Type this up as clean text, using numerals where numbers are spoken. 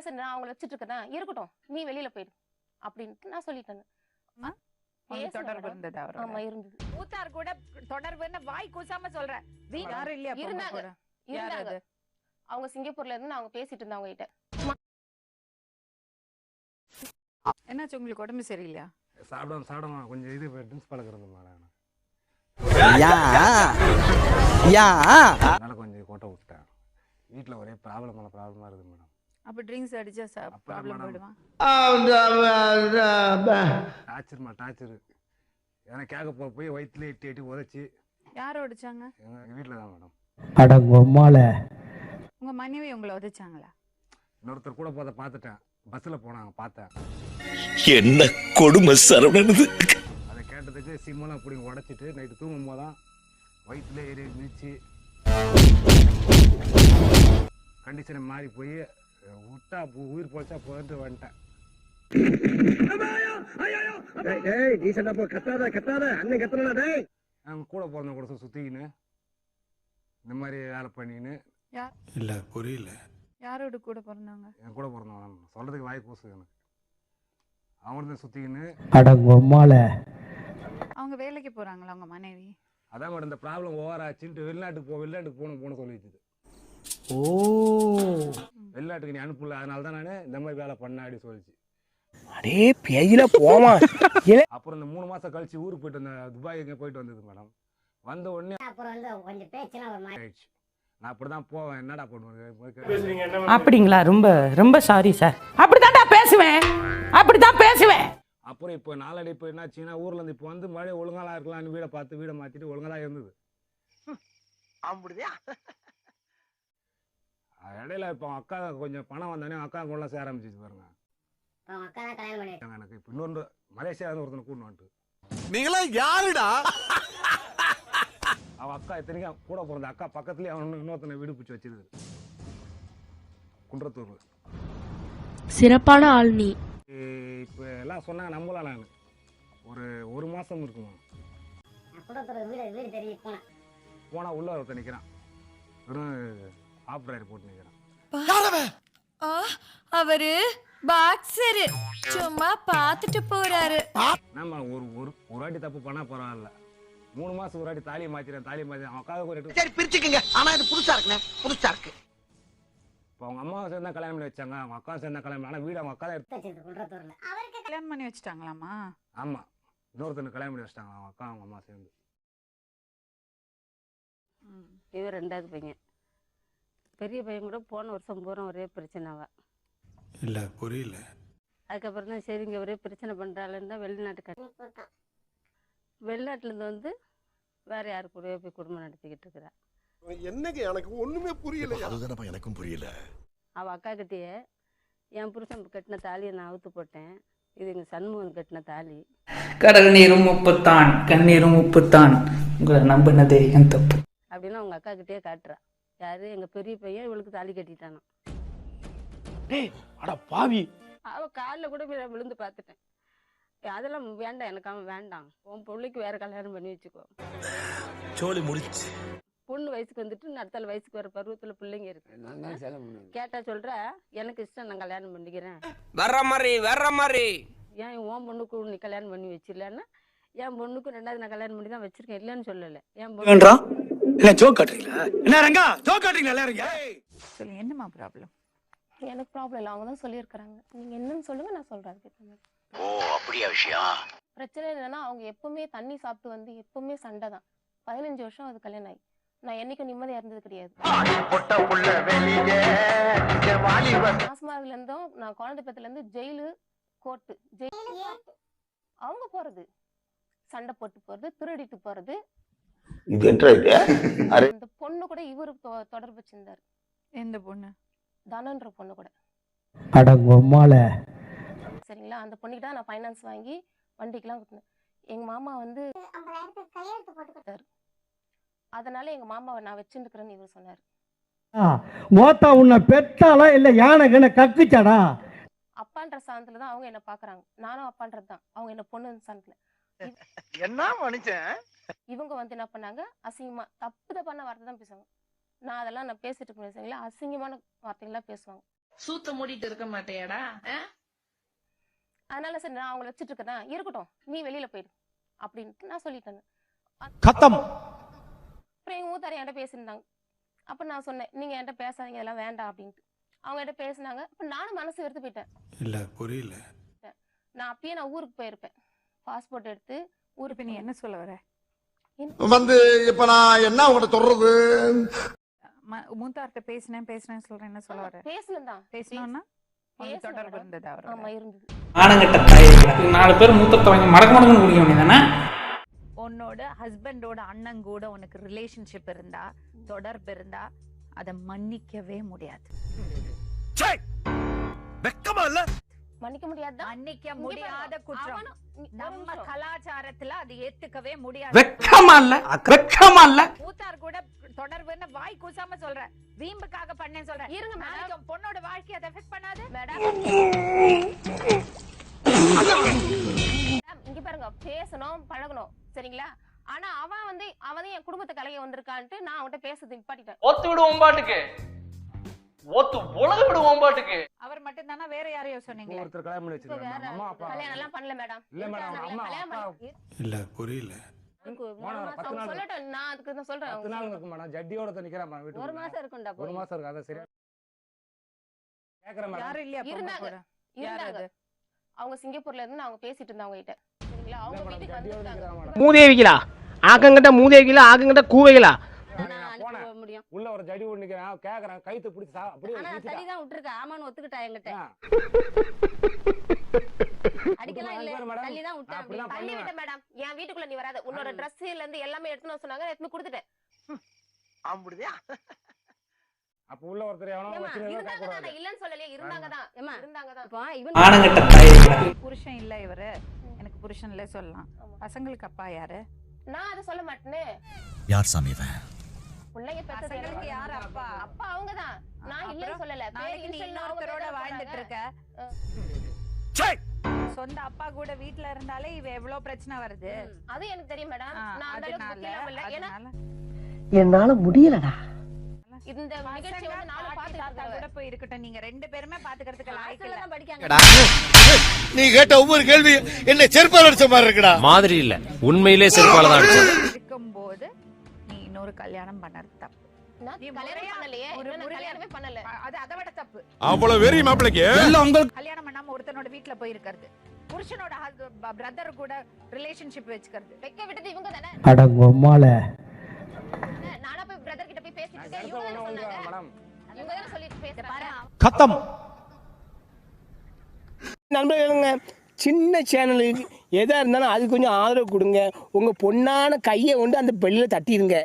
சரி நான் அவங்கள வச்சுட்டு இருக்கேன், இருக்கட்டும் நீ வெளியில போயிடு அப்படின்ட்டு நான் சொல்லிட்டேன். தொடர்பு இருந்தது அவரோட? ஆமா இருந்தது. மூத்தார் கூட தொடர்புன்னு வாய் கூசாம சொல்றேன். யாரும் இல்லையா இருந்தாங்க கூட? யார் இருந்தாங்க. அது? அவங்க சிங்கப்பூர்ல இருந்து அவங்க பேசிட்டு இருந்தாங்க கிட்ட. என்னாச்சு உங்களுக்கு உடம்பு சரியில்லையா? சாப்பிடாம கொஞ்சம் இது ட்ரிங்க்ஸ் பழக்கிறது மேடம். அதனால கொஞ்சம் கோட்டை விட்டுட்டேன். வீட்டில் ஒரே ப்ராப்ளமாக இருக்குது மேடம். அப்ப ட்ரிங்க்ஸ் அடிச்சா ப்ராப்ளம் போயிடுமா? டார்ச்சர் ஏன்னா கேட்க போய் வயிற்றுல எட்டி உதச்சி. யாரை உடைச்சாங்க? எங்கள் வீட்டில் தான் மேடம். உங்க மனைவி உங்களை உதைச்சாங்களா? இன்னொருத்தர் கூட போதை பார்த்துட்டேன், பஸ்ஸில் போனாங்க பார்த்தேன். என்ன கொடுமை சரவணனது. அதை கேட்டதுக்கு சிம்மெல்லாம் பிடிங்க உடச்சிட்டு நைட்டு தூங்கும் போது தான் வயிற்றுல ஏறி மிதிச்சு கண்டிஷனை மாறி போய் விட்டா உயிர் போச்சா போயிட்டு வந்துட்டேன். கூட பிறந்த கூட சுத்திக்கின்னு இந்த மாதிரி வேலை பண்ணின்னு. இல்ல புரியல. யாரோட கூட பிறந்தாங்க? என் கூட பிறந்தவன் சொல்றதுக்கு வாய் கூசு எனக்கு. அவன் சுத்திக்கின்னு. அவங்க வேலைக்கு போறாங்களா உங்க மனைவி? அதான் மேடம் இந்த ப்ராப்ளம் ஓவர் ஆச்சுன்ட்டு வெளிநாட்டுக்கு போகணும் சொல்லிடுது. ஓ, வெளிநாட்டுக்கு நீ அனுப்பல, அதனால தான் நான் இந்த மாதிரி வேலை பண்ண அப்படி சொல்லிச்சு. அடே பேயில போமா. அப்புறம் இந்த 3 மாசம் கழிச்சு ஊருக்கு போயிட்டு வந்த துபாய் எங்க போயிட்டு வந்தது மேடம். வந்த உடனே அப்புறம் வந்து கொஞ்சம் பேச்சுனா ஒரு மாதிரி ஆயிடுச்சு. நான் அப்படிதான் போவேன், என்னடா பண்ணுவேன். அப்படிங்களா? ரொம்ப ரொம்ப சாரி சார். அப்படிதான் பேசுவேன். அப்புறம் இப்போ நாளடி இப்போ என்னாச்சுன்னா ஊர்ல இருந்து இப்போ வந்து மழை ஒழுங்காலாம் இருக்கலாம்னு வீடை பார்த்து வீடை மாத்திட்டு ஒழுங்கா தான் இருந்தது. இடையில இப்போ அக்கா கொஞ்சம் பணம் வந்தானே அக்கா கூட சேர ஆரம்பிச்சிச்சு பாருங்க. அவங்க அக்கா தான் கல்யாணம் பண்ணி எனக்கு இப்போ இன்னொன்று மலேசியா ஒருத்தனை கூட்டு வந்துட்டு. நீங்களா யாருடா? அவன் அக்கா இத்தனைக்கும் கூட பிறந்த அக்கா பக்கத்துலேயே அவன் இன்னொருத்தனை வீடு பிடிச்சி வச்சிருக்கு குன்றத்தூர்ல. சிறப்பான ஆள் நீ. இப்போ எல்லாம் சொன்னாங்க நம்பலாம். நான் ஒரு மாசம் இருக்குமா வீடு தெரிய போனா உள்ள ஒருத்தர் நிக்கிறான், வெறும் ஆப்ரேட்டர் போட்டு நிக்கிறான். அவரு பாக்ஸரு சும்மா பாத்துட்டு போறாரு. நம்ம ஒரு வாட்டி தப்பு பண்ணா பரவாயில்ல, 3 மாசம் ஒரு வாட்டி தாலியை மாத்திரேன் அவன் அக்காவுக்கு ஒரு சரி பிரிச்சுக்கங்க. ஆனா இது புதுசா இருக்கு. இப்போ அவங்க அம்மாவை சேர்ந்தா கல்யாணம் பண்ணி வச்சாங்க, அவங்க அக்கா சேர்ந்தா கல்யாணம் பண்ணி. ஆனால் வீடு அவங்க அக்கா தான் எடுத்து அவருக்கு கல்யாணம் பண்ணி வச்சுட்டாங்களாமா? ஆமா, இன்னொருத்தனை கல்யாணம் பண்ணி வச்சிட்டாங்க அவங்க அக்கா அவங்க அம்மா சேர்ந்து. இவர் 2வது பையன். பெரிய பையன் கூட போன வருஷம் பூரா ஒரே பிரச்சனைவா. இல்ல புரியல. அதுக்கப்புறம் தான் சரி இங்கே ஒரே பிரச்சனை பண்ணுறாளுன்னு தான் வெளிநாட்டுலேருந்து வந்து வேற யாரு கூடயோ போய் குடும்பம் நடத்திக்கிட்டு இருக்கிறா. என்னங்க எனக்கு ஒண்ணுமே புரியல. அதுதானப்பா எனக்கும் புரியல. அவள் அக்கா கிட்டேயே என் புருஷன் கட்டின தாலியை நான் அவுத்து போட்டேன், இது எங்கள் சண்முகன் கட்டின தாலி. கடல் நீரும் உப்புத்தான், கண்ணீரும் உப்புத்தான், உங்களை நம்பினதே என் தப்பு அப்படின்னு அவங்க அக்கா கிட்டேயே காட்டுறா. யாரு? எங்கள் பெரிய பையன் இவளுக்கு தாலி கட்டிட்டானா. அவள் காலில் கூட போய் விழுந்து பார்த்துட்டேன். அதெல்லாம் வேண்டாம், எனக்கு அவன் வேண்டாம், உன் பிள்ளைக்கு வேற கல்யாணம் பண்ணி வச்சுக்கோ. சோலி முடிச்சு பொண்ணு வயசுக்கு வந்துட்டு அடுத்த வயசுக்கு வர பருவத்துல பிள்ளைங்க இருக்கு. கேட்டா சொல்ற எனக்கு இஷ்டம், நான் கல்யாணம் பண்ணிக்கிறேன். வர்ற மாதிரி ஏன் உன் பொண்ணுக்கு நீ கல்யாணம் பண்ணி வச்சிடலன்னா, என் பொண்ணுக்கு 2வது நான் கல்யாணம் பண்ணி தான் வச்சிருக்கேன், இல்லன்னு சொல்லல. என் என்னமா ப்ராப்ளம்? எனக்கு ப்ராப்ளம் இல்லை, அவங்க தான் சொல்லியிருக்கிறாங்க. நீங்க என்னன்னு சொல்லுங்க, நான் சொல்றேன் அதுக்கு. ஓ அப்படியா விஷயம்? பிரச்சனை என்னன்னா அவங்க எப்பவுமே தண்ணி சாப்பிட்டு வந்து எப்பவுமே சண்டை தான். 15 வருஷம் அது கல்யாணம் ஆகி நான் என்னைக்கும் நிம்மதியா இருந்தது கிடையாது. மாசமாரில இருந்தும் நான் குழந்தை பத்துல இருந்து ஜெயிலு கோர்ட்டு அவங்க போறது, சண்டை போட்டு போறது, திருடிட்டு போறது. அந்த பொண்ணு கூட இவரு தொடர்பு வச்சிருந்தாரு. எந்த பொண்ணு? தனன்ற பொண்ணு கூட. சரிங்களா? அந்த பொண்ணுகிட்ட நான் ஃபைனான்ஸ் வாங்கி வண்டிக்கெல்லாம் கொடுத்தேன். எங்க மாமா வந்து அதனால எங்க மாமாவை நான் வச்சுருக்கிறேன்னு இவர் சொன்னாரு. உன்னை பெத்தாளா இல்ல யானை கக்குச்சாடா? அப்பான்ற சாந்தத்துல தான் அவங்க என்ன பாக்குறாங்க, நானும் அப்பான்றது தான், அவங்க என்ன பொண்ணு சாந்தத்துல. என்ன மனுஷன் இவங்க வந்து என்ன பண்ணாங்க, அசிங்கமா தப்பு தப்பான வார்த்தை தான் பேசுவாங்க. நான் அதெல்லாம் நான் பேசிட்டு இருக்கேன், அசிங்கமான வார்த்தைகள்லாம் பேசுவாங்க. சூத்த மூடிட்டு இருக்க மாட்டேயாடா? அதனால சரி நான் அவங்கள வச்சுட்டு இருக்கேன், இருக்கட்டும் நீ வெளியில போயிடு அப்படின்ட்டு நான் சொல்லிட்டேன். கத்தம். அப்புறம் எங்க மூத்தார் என்கிட்ட பேசியிருந்தாங்க. அப்ப நான் சொன்னேன், நீங்க என்கிட்ட பேசாதீங்க, இதெல்லாம் வேண்டாம் அப்படின்ட்டு. அவங்க என்கிட்ட பேசினாங்க. அப்ப நானும் மனசு வெறுத்து போயிட்டேன். இல்ல புரியல. நான் அப்பயே நான் ஊருக்கு போயிருப்பேன், பாஸ்போர்ட் எடுத்து ஊருக்கு. நீ என்ன சொல்ல வர? வந்து இப்ப நான் என்ன உங்கள்ட்ட சொல்றது? மூத்தார்ட்ட பேசினேன் சொல்றேன், என்ன சொல்ல வர? பேசணும் பேசணும்னா பேசணும் தொடர்பு மேடம். இருந்தது ஆமா அவரோட. இருந்தது. ஆனங்கிட்ட தாய் 4 பேர் மூத்தத்தை வாங்கி மடக்கு மடக்குன்னு குடிக்க வேண்டியதானே? உன்னோட ஹஸ்பண்டோட அண்ணன் கூட உனக்கு ரிலேஷன்ஷிப் இருந்தா, தொடர்பு இருந்தா, அதை மன்னிக்கவே முடியாது. வெக்கமா இல்ல? மன்னிக்க முடியாது. மன்னிக்க முடியாத குற்றம். நம்ம கலாச்சாரத்துல அது ஏத்துக்கவே முடியாது. வெக்கமா இல்ல? மூத்தார் கூட தொடர்புன்னு வாய் கூசாம சொல்ற, வீம்புக்காக பண்ணேன்னு சொல்ற. இருங்க மேடம். நாளைக்கு உன் பொண்ணோட வாழ்க்கையை அதை எஃபெக்ட் பண்ணாது மேடம் இங்க பாருங்க, பேசணும் பழகணும் சரிங்களா. ஆனா அவன் என் குடும்பத்தை கலைய வந்திருக்கான்ட்டு நான் அவன்கிட்ட பேசுறது நிப்பாட்டிட்டேன். ஒத்து விடுவோம் பாட்டுக்கு, ஒத்து உலக விடுவோம் பாட்டுக்கு. அவர் மட்டும் தானே, வேற யாரையோ சொன்னீங்களே? ஒருத்தர் கல்யாணம் பண்ணி வச்சிருக்காங்க, அம்மா அப்பா. கல்யாணம் எல்லாம் பண்ணல மேடம். இல்ல மேடம், அம்மா அப்பா இல்ல புரியல. சொல்லட்டும், நான் அதுக்கு தான் 10 சொல்றேன். நாள் இருக்கு மேடம், ஜட்டியோட தான் நிக்கிறேன் மேடம் வீட்டுக்கு. 1 மாசம் இருக்கும்டா. 1 மாசம் இருக்கு, அதான் சரியா கேக்குறேன் மேடம். யாரும் இல்லையா? இருந்தாங்க. கூட யார் இருந்தாங்க. அது? அவங்க சிங்கப்பூர்ல இருந்து அவங்க பேசிட்டு இருந்தாங்க கிட்ட சரிங்களா. அவங்க வீட்டுக்கு வந்துட்டாங்க. மூதேவிகளா, ஆக்கங்கிட்ட மூதேவிகளா, ஆக்கங்கிட்ட கூவைகளா. அனுப்ப முடியும். உள்ள ஒரு ஜடி ஓட நிக்கிறேன், கேக்குறேன், கைத்து பிடிச்சி அப்படியே ஆனா வீசிட்டா. சரிதான் விட்டுருக்க, ஆமான்னு ஒத்துக்கிட்டா என்கிட்ட. அடிக்கலாம் இல்ல, மேடம், தள்ளிதான் விட்டேன். அப்படிதான் தள்ளி பண்ணுவேன். விட்ட மேடம், என் வீட்டுக்குள்ள நீ வராத. உன்னோட ட்ரெஸ்ல இருந்து எல்லாமே எடுத்துன்னு சொன்னாங்க, எடுத்து கொடுத்துட்டேன். அப்படியா? அப்ப உள்ள ஒருத்தர் எவனோ ஏம்மா, வச்சிருந்தா இருந்தாங்க தான், கேக்குறாரு. நான் இல்லன்னு சொல்லலையே, இருந்தாங்க தான். ஏம்மா, இருந்தாங்க தான். இப்போ இவன் ஆனங்கிட்ட தாய் புருஷன் இல்ல இவரு, எனக்கு புருஷன் இல்ல சொல்லலாம். பசங்களுக்கு அப்பா யாரு? நான் அதை சொல்ல மாட்டேனே. யார் சாமி இவன்? பிள்ளைங்க பெத்தது பசங்களுக்கு யாரு அப்பா? அப்பா அவங்கதான். நான் இல்லன்னு சொல்லல. நாளைக்கு நீ இன்னொருத்தரோட வாழ்ந்துட்டு இருக்க, சொந்த அப்பா கூட வீட்ல இருந்தாலே இவ எவ்வளவு பிரச்சனை வருது. அது எனக்கு தெரியும் மேடம். நான் அந்த அளவுக்கு புத்தி இல்லாம இல்ல. ஏன்னா என்னால முடியலடா. இந்த நிகழ்ச்சி வந்து நானும் தாத்தா கூட பாத்துட்டு போய் இருக்கட்டும், நீங்க 2 பேருமே பாத்துக்கிறதுக்கு லாயக்கு இல்ல. தான் படிக்காங்க. நீ கேட்ட ஒவ்வொரு கேள்வி என்ன செருப்பால் அடிச்ச மாதிரி இருக்குடா. மாதிரி இல்ல, உண்மையிலே செருப்பால தான் அடிச்சது. இருக்கும்போது நீ இன்னொரு கல்யாணம் பண்ணது தப்பு. நான் கல்யாணம் பண்ணலையே. இன்னும் நான் கல்யாணமே பண்ணல. அது அதை விட தப்பு. அவ்வளவு வெறி மாப்பிளைக்கு கல்யாணம் பண்ணாம ஒருத்தனோட வீட்ல போய் இருக்கிறது, புருஷனோட பிரதர் கூட ரிலேஷன்ஷிப் வச்சுக்கிறது. வெக்க விட்டது இவங்க தானே. அடங்கொம்மால நானா போய் பிரதர் கிட்ட போய் பேசிட்டு இருக்கேன். அடுத்த இவங்க தானே ஒண்ணு சொன்னாங்க. மேடம். இவங்க தானே சொல்லிட்டு பேசுறாங்க. கத்தம். நண்பர்களுங்க, சின்ன சேனலுக்கு எதா இருந்தாலும் அது கொஞ்சம் ஆதரவு கொடுங்க. உங்க பொண்ணான கையை கொண்டு அந்த பெல்லில தட்டிடுங்க.